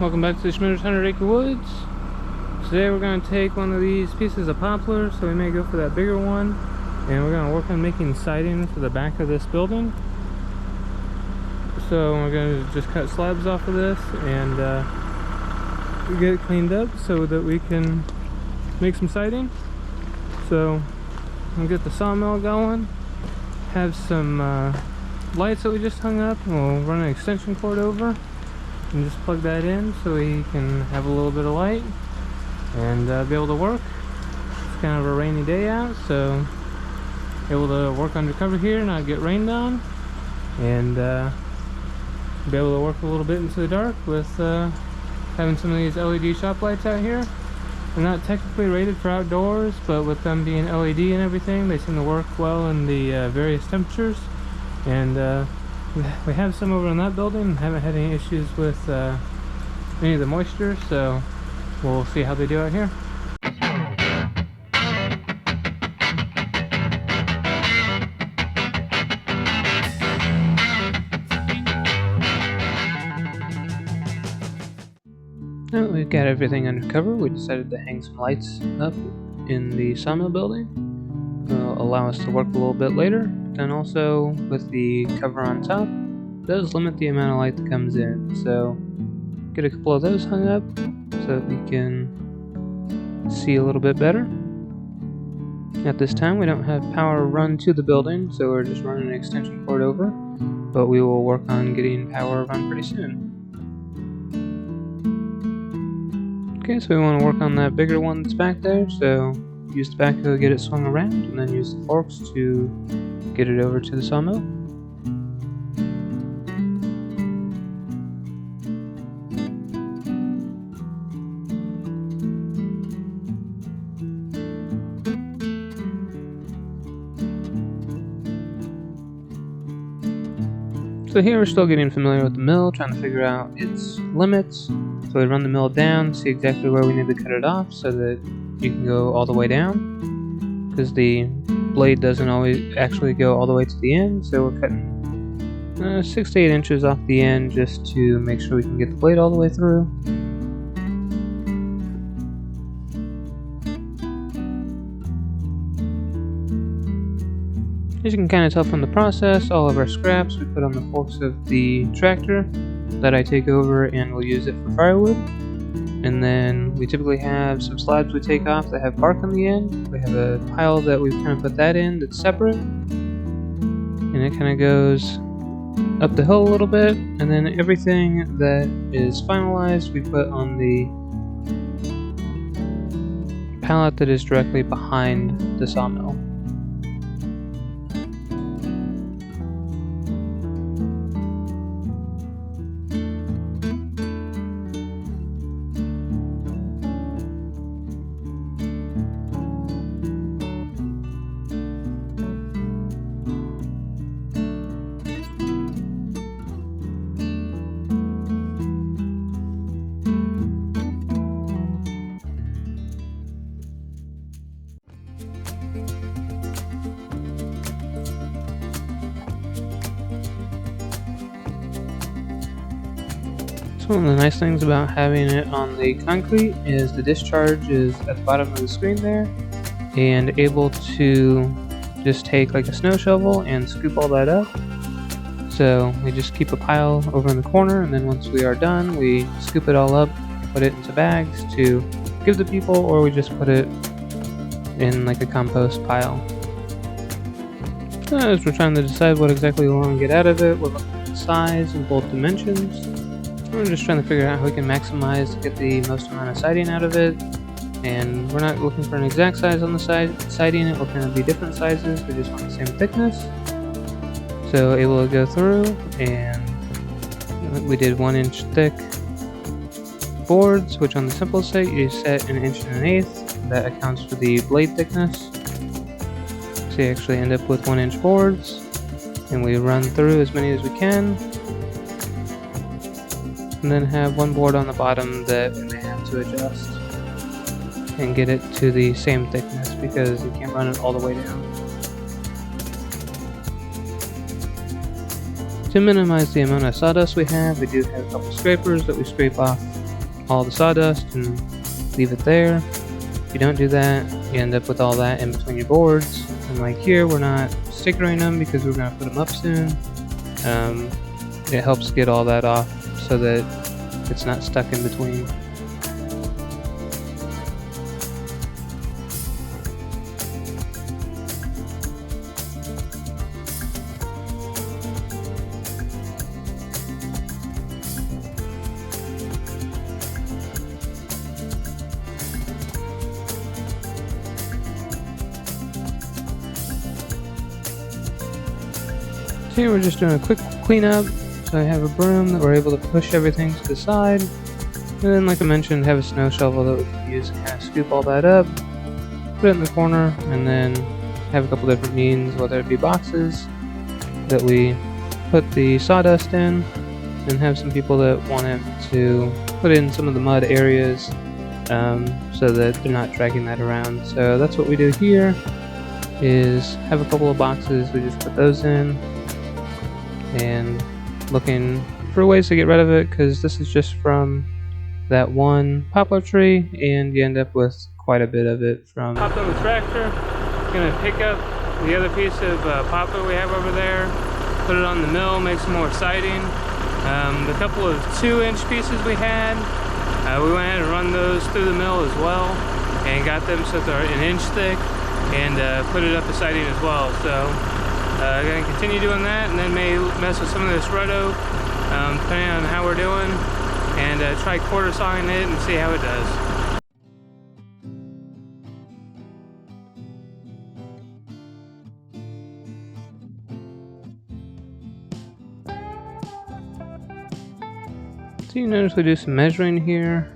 Welcome back to the Schmitter's 100 Acre Woods. Today we're going to take one of these pieces of poplar, so we may go for that bigger one, and we're going to work on making siding for the back of this building. So we're going to just cut slabs off of this and get it cleaned up so that we can make some siding. So we'll get the sawmill going, have some lights that we just hung up, and we'll run an extension cord over and just plug that in so we can have a little bit of light and be able to work. It's kind of a rainy day out, so able to work under cover here, not get rained on, and be able to work a little bit into the dark with having some of these LED shop lights out here. They're not technically rated for outdoors, but with them being LED and everything, they seem to work well in the various temperatures. And we have some over in that building and haven't had any issues with any of the moisture, so we'll see how they do out here. Now that we've got everything under cover, we decided to hang some lights up in the sawmill building. Will allow us to work a little bit later, but then also with the cover on top, it does limit the amount of light that comes in. So get a couple of those hung up so that we can see a little bit better. At this time we don't have power run to the building, so we're just running an extension cord over, but we will work on getting power run pretty soon. Okay, so we want to work on that bigger one that's back there, so use the backhoe to get it swung around, and then use the forks to get it over to the sawmill. So here we're still getting familiar with the mill, trying to figure out its limits. So we run the mill down, see exactly where we need to cut it off so that you can go all the way down, because the blade doesn't always actually go all the way to the end, so we're cutting 6 to 8 inches off the end just to make sure we can get the blade all the way through. As you can kind of tell from the process, all of our scraps we put on the forks of the tractor that I take over and we'll use it for firewood. And then we typically have some slabs we take off that have bark on the end. We have a pile that we've kind of put that in that's separate, and it kind of goes up the hill a little bit, and then everything that is finalized we put on the pallet that is directly behind the sawmill. One of the nice things about having it on the concrete is the discharge is at the bottom of the screen there, and able to just take like a snow shovel and scoop all that up. So we just keep a pile over in the corner, and then once we are done we scoop it all up, put it into bags to give to people, or we just put it in like a compost pile. As we're trying to decide what exactly we want to get out of it, we're looking at the size and both dimensions. We're just trying to figure out how we can maximize to get the most amount of siding out of it, and we're not looking for an exact size on the siding. It will kind of be different sizes, we just want the same thickness. So able to go through, and we did 1 inch thick boards, which on the simplest set you set 1 1/8 inches. That accounts for the blade thickness. So you actually end up with 1 inch boards, and we run through as many as we can, and then have one board on the bottom that we may have to adjust and get it to the same thickness, because you can't run it all the way down. To minimize the amount of sawdust we do have a couple scrapers that we scrape off all the sawdust and leave it there. If you don't do that, you end up with all that in between your boards. And like here, we're not stickering them because we're going to put them up soon. It helps get all that off so that it's not stuck in between. Here we're just doing a quick cleanup, so I have a broom that we're able to push everything to the side, and then like I mentioned, have a snow shovel that we can use to kind of scoop all that up, put it in the corner, and then have a couple different means, whether it be boxes that we put the sawdust in, and have some people that want it to put in some of the mud areas so that they're not dragging that around. So that's what we do here, is have a couple of boxes, we just put those in, and looking for ways to get rid of it, because this is just from that one poplar tree, and you end up with quite a bit of it from. Hop on the tractor, gonna pick up the other piece of poplar we have over there, put it on the mill, make some more siding. The couple of 2-inch pieces we had, we went ahead and run those through the mill as well, and got them so they're 1 inch thick, and put it up the siding as well. So going to continue doing that, and then may mess with some of this red oak, depending on how we're doing, and try quarter sawing it and see how it does. So you notice we do some measuring here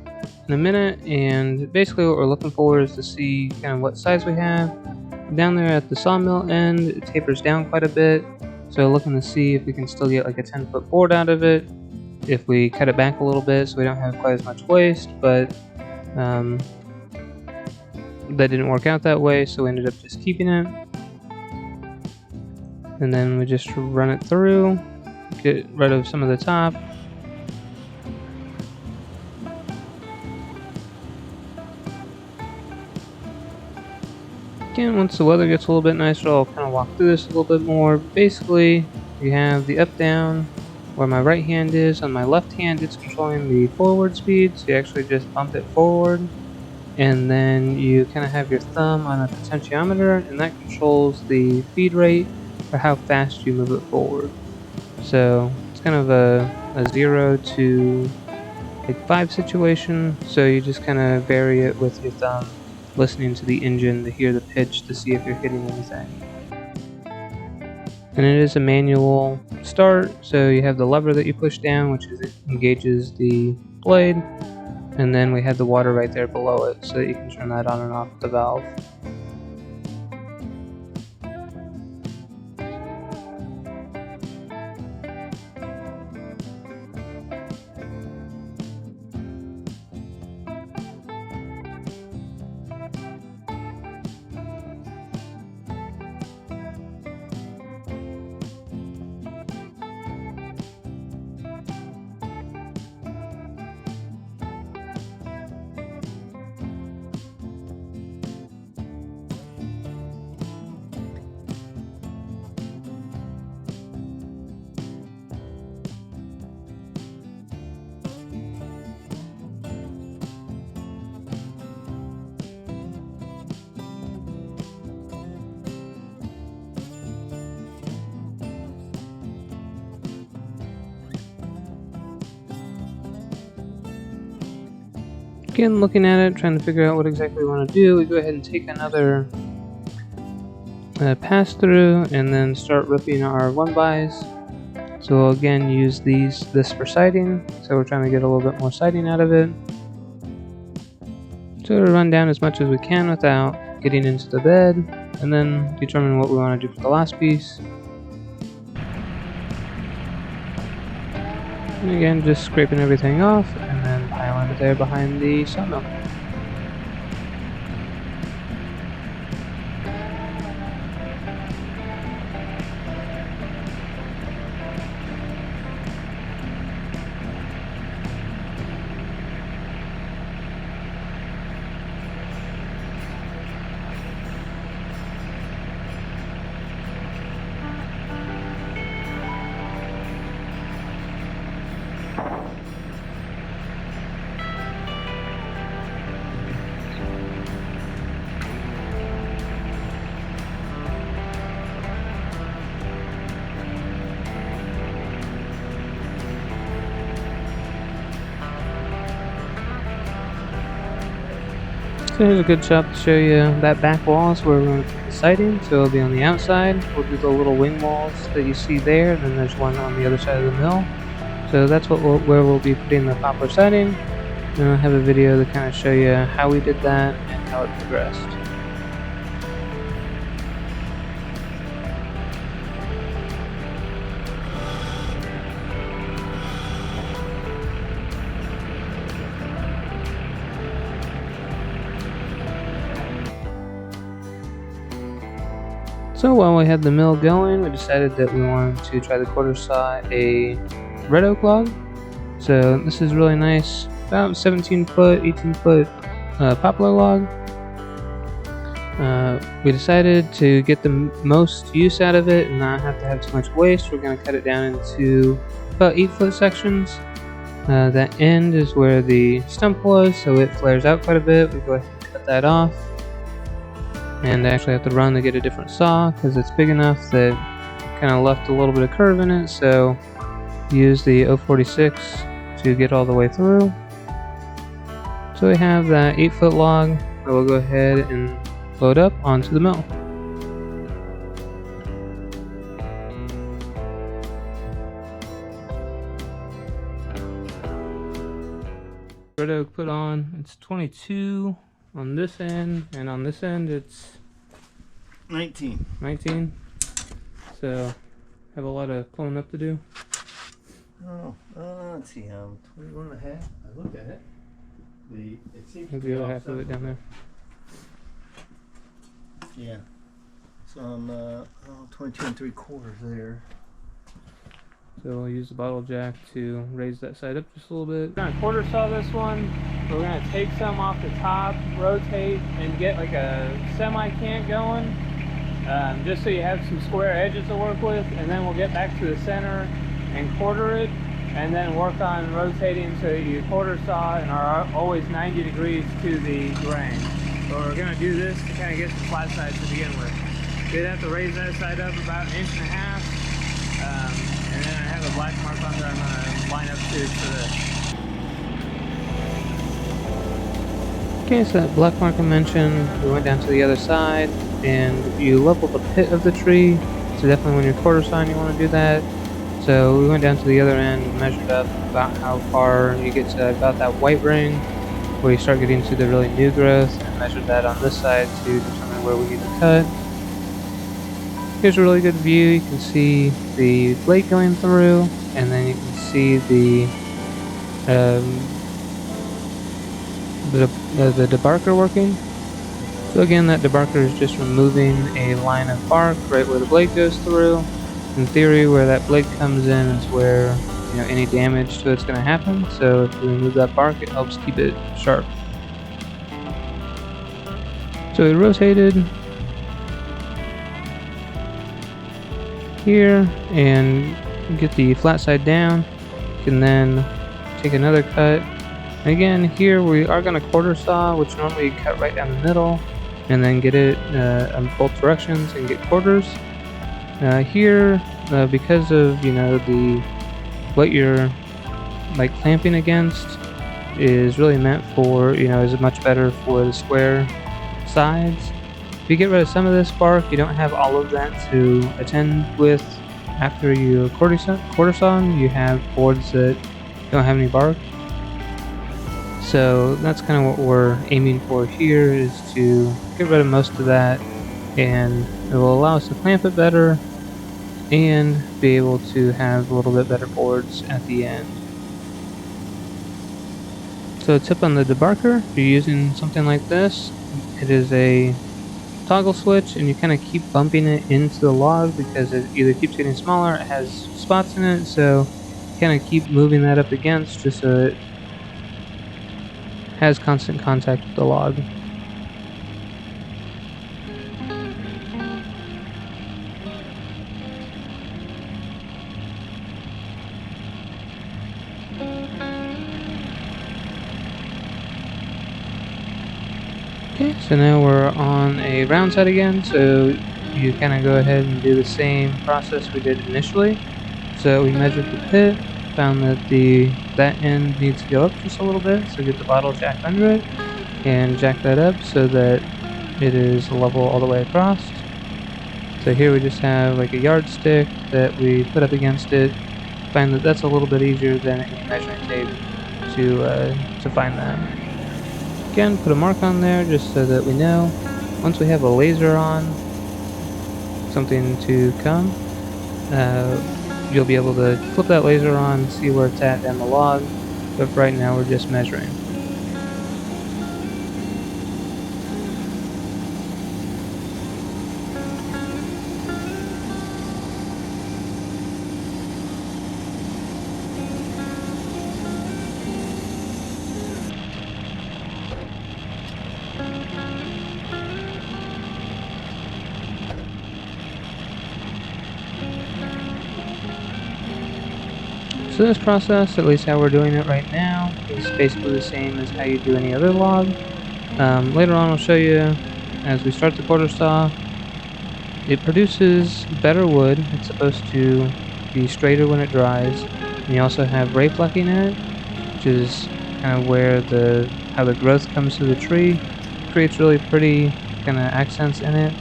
in a minute, and basically what we're looking for is to see kind of what size we have. Down there at the sawmill end, it tapers down quite a bit, so looking to see if we can still get like a 10-foot board out of it if we cut it back a little bit so we don't have quite as much waste, but that didn't work out that way, so we ended up just keeping it. And then we just run it through, get rid of some of the top. Again, once the weather gets a little bit nicer, I'll kind of walk through this a little bit more. Basically, you have the up-down where my right hand is. On my left hand, it's controlling the forward speed, so you actually just bump it forward. And then you kind of have your thumb on a potentiometer, and that controls the feed rate for how fast you move it forward. So it's kind of a 0 to like 5 situation, so you just kind of vary it with your thumb, listening to the engine to hear the pitch to see if you're hitting anything. And it is a manual start, so you have the lever that you push down, which engages the blade, and then we have the water right there below it, so that you can turn that on and off the valve. Again, looking at it, trying to figure out what exactly we want to do, we go ahead and take another pass through and then start ripping our 1-bys. So we'll again use this for siding, so we're trying to get a little bit more siding out of it. So to run down as much as we can without getting into the bed, and then determine what we want to do for the last piece. And again, just scraping everything off, and then piling it there behind the sawmill. So here's a good shot to show you that back wall is where we're going to put the siding. So it'll be on the outside. We'll do the little wing walls that you see there. Then there's one on the other side of the mill. So that's where we'll be putting the poplar siding. Then I'll have a video to kind of show you how we did that and how it progressed. So while we had the mill going, we decided that we wanted to try to quarter saw a red oak log. So this is really nice, about 17 foot, 18 foot poplar log. We decided to get the most use out of it and not have to have too much waste. We're going to cut it down into about 8 foot sections. That end is where the stump was, so it flares out quite a bit. We go ahead and cut that off. And I actually have to run to get a different saw because it's big enough that it kind of left a little bit of curve in it. So use the 046 to get all the way through. So we have that 8 foot log that we'll go ahead and load up onto the mill. Red oak put on, it's 22 on this end, and on this end it's 19. So have a lot of clone up to do. Oh, let's see, 21 and a half. I looked at it. It seems to Maybe be the other off half of it down there. Yeah. So I'm 22 and 3/4 there. So we'll use the bottle jack to raise that side up just a little bit. We're gonna quarter saw this one. We're gonna take some off the top, rotate, and get like a semi-cant going, just so you have some square edges to work with. And then we'll get back to the center and quarter it, and then work on rotating so that you quarter saw and are always 90 degrees to the grain. So we're gonna do this to kind of get the flat side to begin with. You'd have to raise that side up about 1.5 inches. And then I have a black mark on there I'm going to line up to for this. Okay, so that black mark I mentioned, we went down to the other side and you level the pit of the tree. So definitely when you're quarter sawing you want to do that. So we went down to the other end and measured up about how far you get to about that white ring where you start getting to the really new growth, and measured that on this side to determine where we need to cut. Here's a really good view. You can see the blade going through, and then you can see the debarker working. So again, that debarker is just removing a line of bark right where the blade goes through. In theory, where that blade comes in is where any damage to it's going to happen. So if we remove that bark, it helps keep it sharp. So we rotated here and get the flat side down. You can then take another cut. Again, here we are going to quarter saw, which normally you cut right down the middle and then get it in both directions and get quarters. Here, because of what you're clamping against is really meant for is much better for the square sides. If you get rid of some of this bark, you don't have all of that to attend with after you quarter saw. You have boards that don't have any bark. So that's kind of what we're aiming for here, is to get rid of most of that, and it will allow us to clamp it better and be able to have a little bit better boards at the end. So a tip on the debarker, if you're using something like this, it is a toggle switch, and you kind of keep bumping it into the log because it either keeps getting smaller, it has spots in it, so you kind of keep moving that up against just so it has constant contact with the log. Okay, so now we're on a round side again, so you kind of go ahead and do the same process we did initially. So we measured the pit, found that that end needs to go up just a little bit, so get the bottle jack under it. and jack that up so that it is level all the way across. So here we just have like a yardstick that we put up against it. Find that that's a little bit easier than any measuring tape to find that. Again, put a mark on there just so that we know. Once we have a laser on, something to come, you'll be able to flip that laser on, see where it's at down the log, but right now we're just measuring. So this process, at least how we're doing it right now, is basically the same as how you do any other log. Later on I'll show you, as we start the quarter saw, it produces better wood. It's supposed to be straighter when it dries. And you also have ray flecking in it, which is kind of where how the growth comes to the tree. It creates really pretty kind of accents in it.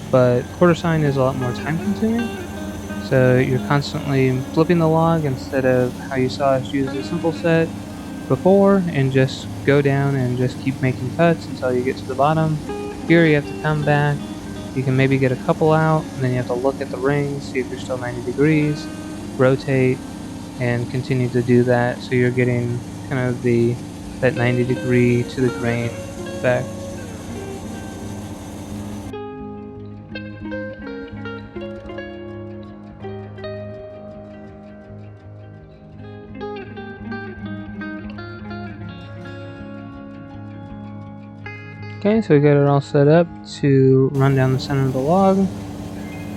But quarter sawing is a lot more time consuming. So you're constantly flipping the log instead of how you saw us use a simple set before and just go down and just keep making cuts until you get to the bottom. Here you have to come back. You can maybe get a couple out, and then you have to look at the rings, see if you're still 90 degrees, rotate, and continue to do that so you're getting kind of that 90 degree to the grain effect. Okay, so we got it all set up to run down the center of the log.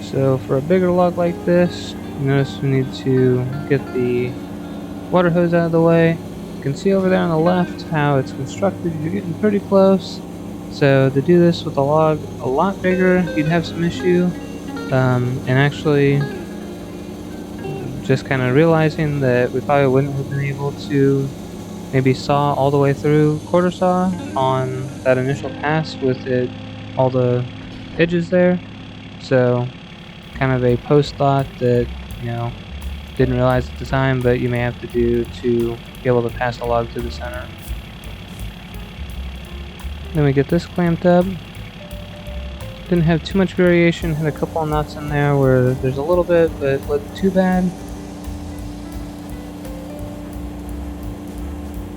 So for a bigger log like this, notice we need to get the water hose out of the way. You can see over there on the left how it's constructed. You're getting pretty close. So to do this with a log a lot bigger, you'd have some issue. And actually, just kind of realizing that we probably wouldn't have been able to maybe saw all the way through quarter saw on that initial pass with all the edges there. So kind of a post thought that, didn't realize at the time, but you may have to do to be able to pass the log through the center. Then we get this clamped up. Didn't have too much variation, had a couple of knots in there where there's a little bit, but wasn't too bad.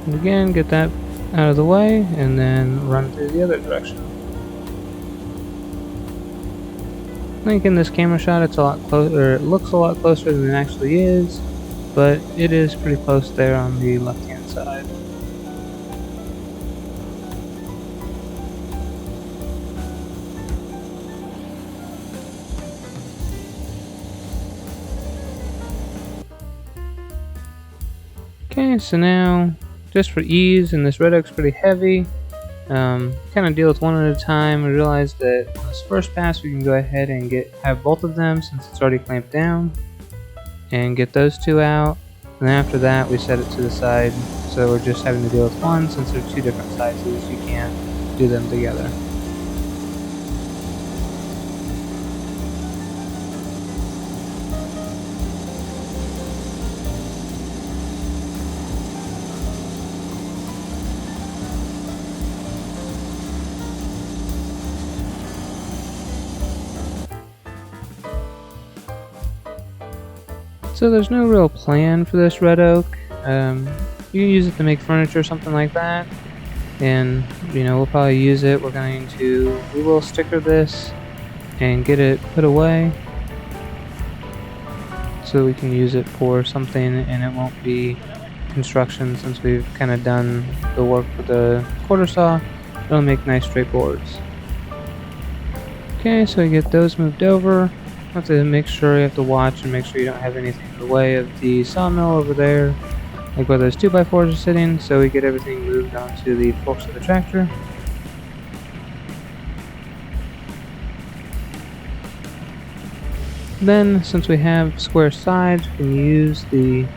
And again, get that out of the way, and then run through the other direction. I think in this camera shot it's a lot closer, it looks a lot closer than it actually is, but it is pretty close there on the left hand side. Okay, so now, just for ease, and this red oak's pretty heavy, kind of deal with one at a time. We realized that on this first pass we can go ahead and have both of them since it's already clamped down, and get those two out, and then after that we set it to the side, so we're just having to deal with one since they're two different sizes. You can't do them together. So there's no real plan for this red oak. You can use it to make furniture or something like that, and we'll probably use it. We will sticker this and get it put away so we can use it for something and it won't be construction, since we've kind of done the work with the quarter saw. It'll make nice straight boards. Okay, so we get those moved over. You have to make sure, you have to watch and make sure you don't have anything in the way of the sawmill over there, like where those 2x4s are sitting, so we get everything moved onto the forks of the tractor. Then, since we have square sides, we can use the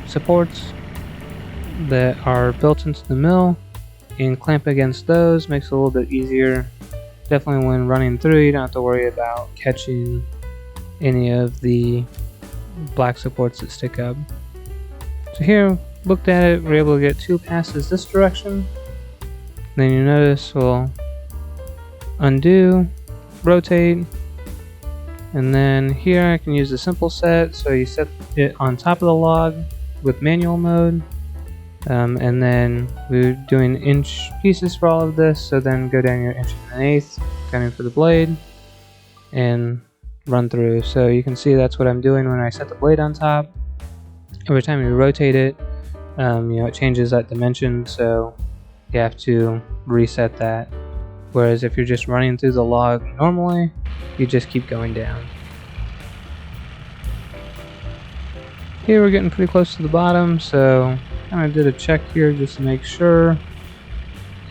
supports that are built into the mill and clamp against those. Makes it a little bit easier. Definitely when running through, you don't have to worry about catching any of the black supports that stick up. So here, looked at it, we're able to get 2 passes this direction. Then you notice we'll undo, rotate, and then here I can use the simple set. So you set it on top of the log with manual mode, and then we're doing inch pieces for all of this. So then go down your 1 1/8, counting for the blade, and run through. So you can see that's what I'm doing when I set the blade on top. Every time you rotate it, it changes that dimension, so you have to reset that. Whereas if you're just running through the log normally, you just keep going down. Here we're getting pretty close to the bottom, so kind of did a check here just to make sure,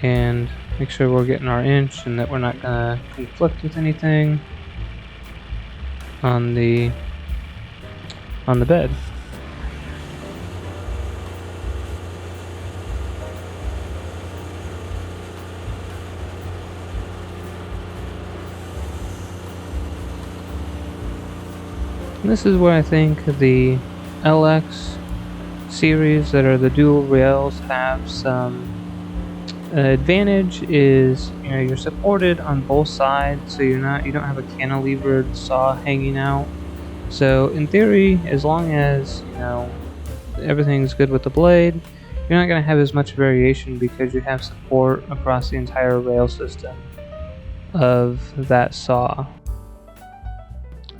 and make sure we're getting our inch and that we're not gonna conflict with anything on the bed. And this is where I think the LX series that are the dual rails have some advantage. Is you're supported on both sides, so you don't have a cantilevered saw hanging out. So in theory, as long as everything's good with the blade, you're not going to have as much variation because you have support across the entire rail system of that saw.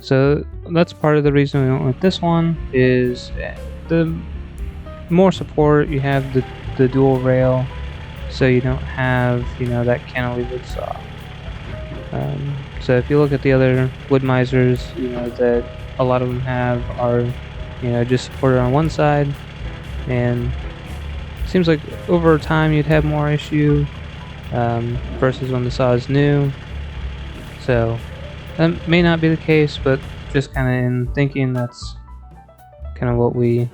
So that's part of the reason we went with this one. Is the more support you have, the dual rail, so you don't have that cantilevered saw. So if you look at the other Woodmizers, that a lot of them have are just supported on one side, and it seems like over time you'd have more issue versus when the saw is new. So that may not be the case, but just kind of in thinking, that's kind of what we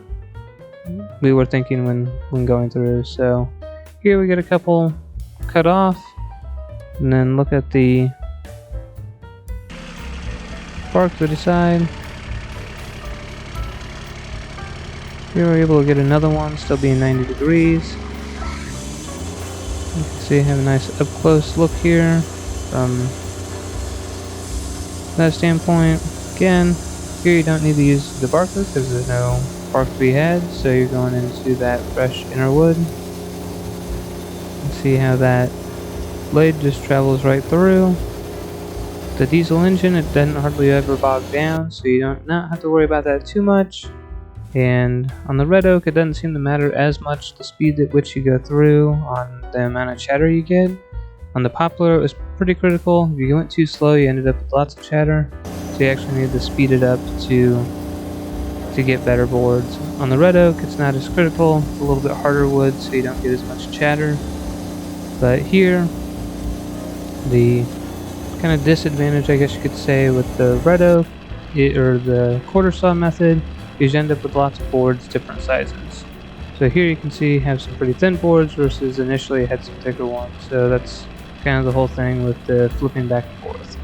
were thinking when going through. So here we get a couple cut off, and then look at the bark to the side. Here we're able to get another one, still being 90 degrees. You can see I have a nice up close look here from that standpoint. Again, here you don't need to use the bark hook because there's no bark to be had, so you're going into that fresh inner wood. You can see how that blade just travels right through. The diesel engine, it doesn't hardly ever bog down, so you don't have to worry about that too much. And on the red oak, it doesn't seem to matter as much the speed at which you go through on the amount of chatter you get. On the poplar, it was pretty critical. If you went too slow, you ended up with lots of chatter, so you actually need to speed it up to get better boards. On the red oak, it's not as critical. It's a little bit harder wood, so you don't get as much chatter. But here, the kind of disadvantage, I guess you could say, with the red oak or the quarter saw method is you end up with lots of boards different sizes. So here you can see you have some pretty thin boards versus initially I had some thicker ones. So that's kind of the whole thing with the flipping back and forth.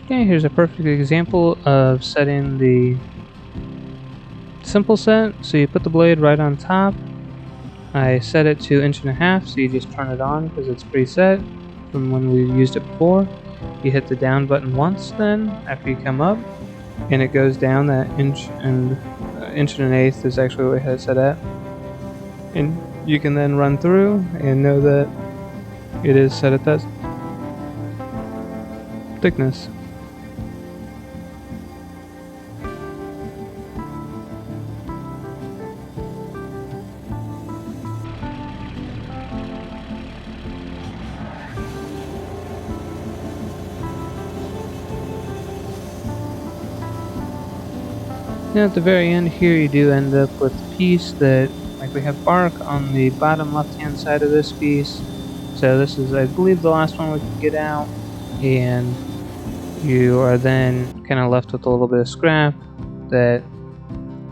Okay, here's a perfect example of setting the simple set. So you put the blade right on top. I set it to 1.5 inches, so you just turn it on because it's preset from when we used it before. You hit the down button once, then after you come up, and it goes down that 1.1 inches is actually what we had it set at. And you can then run through and know that it is set at that thickness. And at the very end here, you do end up with a piece that, like, we have bark on the bottom left hand side of this piece. So this is, I believe, the last one we can get out, and you are then kind of left with a little bit of scrap that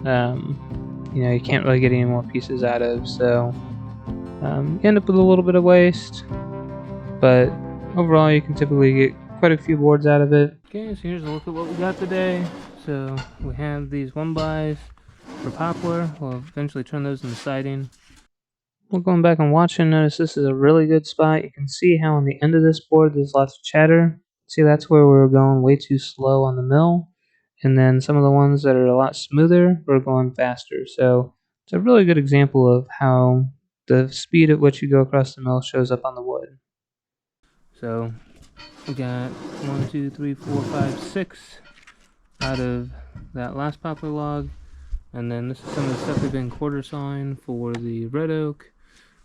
you know, you can't really get any more pieces out of, so you end up with a little bit of waste, but overall you can typically get quite a few boards out of it. Okay, so here's a look at what we got today. So we have these 1x for poplar. We'll eventually turn those into siding. We're going back and watching. Notice this is a really good spot. You can see how on the end of this board there's lots of chatter. See, that's where we were going way too slow on the mill. And then some of the ones that are a lot smoother, we're going faster. So it's a really good example of how the speed at which you go across the mill shows up on the wood. So we got 1, 2, 3, 4, 5, 6 out of that last poplar log. And then this is some of the stuff we've been quarter sawing for the red oak.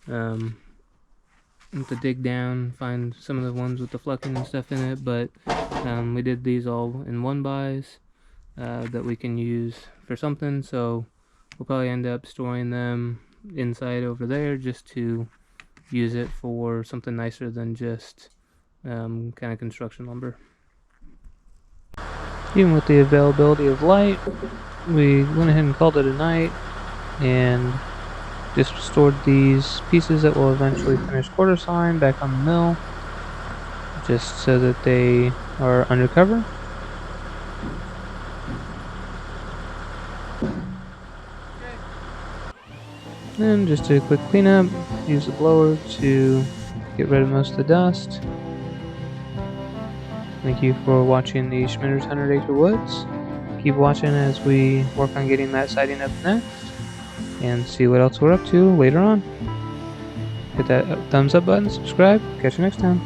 Have to dig down, find some of the ones with the flucking and stuff in it, but we did these all in 1x that we can use for something, so we'll probably end up storing them inside over there just to use it for something nicer than just kind of construction lumber. Even with the availability of light, we went ahead and called it a night and just stored these pieces that will eventually finish quarter sawing back on the mill, just so that they are undercover. Then just a quick cleanup, use the blower to get rid of most of the dust. Thank you for watching the Schminder's 100 Acre Woods. Keep watching as we work on getting that siding up next, and see what else we're up to later on. Hit that thumbs up button, subscribe, catch you next time.